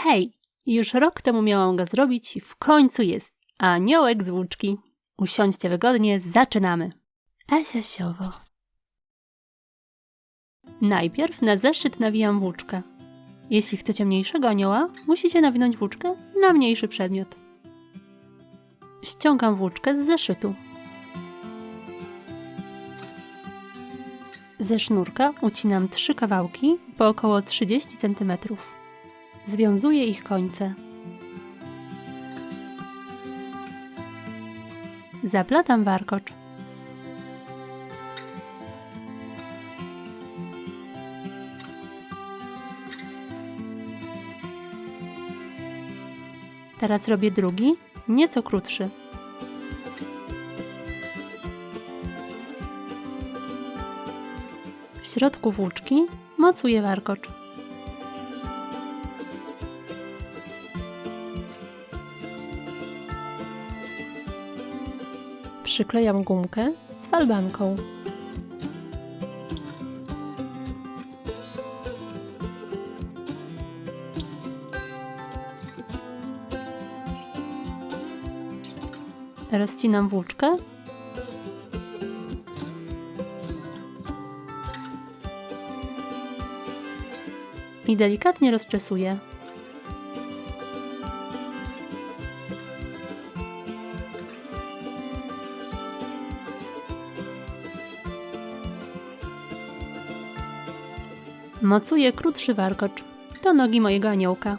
Hej, już rok temu miałam go zrobić i w końcu jest. Aniołek z włóczki. Usiądźcie wygodnie, zaczynamy. Asia Siowo. Najpierw na zeszyt nawijam włóczkę. Jeśli chcecie mniejszego anioła, musicie nawinąć włóczkę na mniejszy przedmiot. Ściągam włóczkę z zeszytu. Ze sznurka ucinam 3 kawałki po około 30 cm. Związuję ich końce. Zaplatam warkocz. Teraz robię drugi, nieco krótszy. W środku włóczki mocuję warkocz. Przyklejam gumkę z falbanką. Rozcinam włóczkę. I delikatnie rozczesuję. Mocuję krótszy warkocz do nogi mojego aniołka.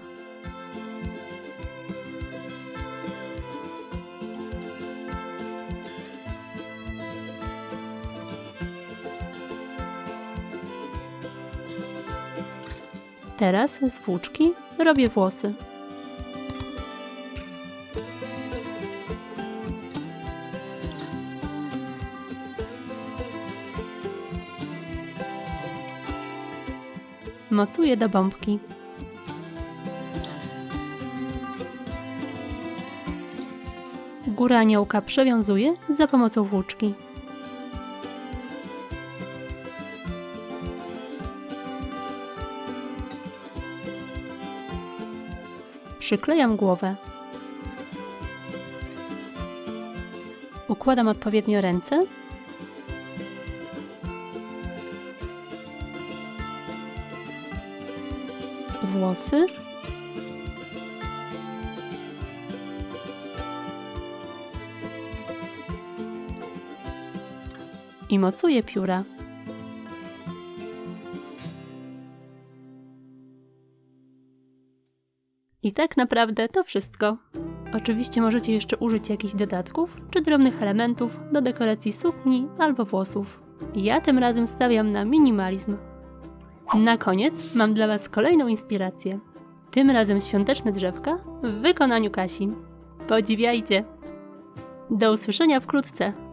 Teraz z włóczki robię włosy. Mocuję do bombki. Górę aniołka przewiązuję za pomocą włóczki. Przyklejam głowę. Układam odpowiednio ręce. Włosy. I mocuję pióra. I tak naprawdę to wszystko. Oczywiście możecie jeszcze użyć jakichś dodatków czy drobnych elementów do dekoracji sukni albo włosów. Ja tym razem stawiam na minimalizm. Na koniec mam dla Was kolejną inspirację. Tym razem świąteczne drzewka w wykonaniu Kasi. Podziwiajcie! Do usłyszenia wkrótce!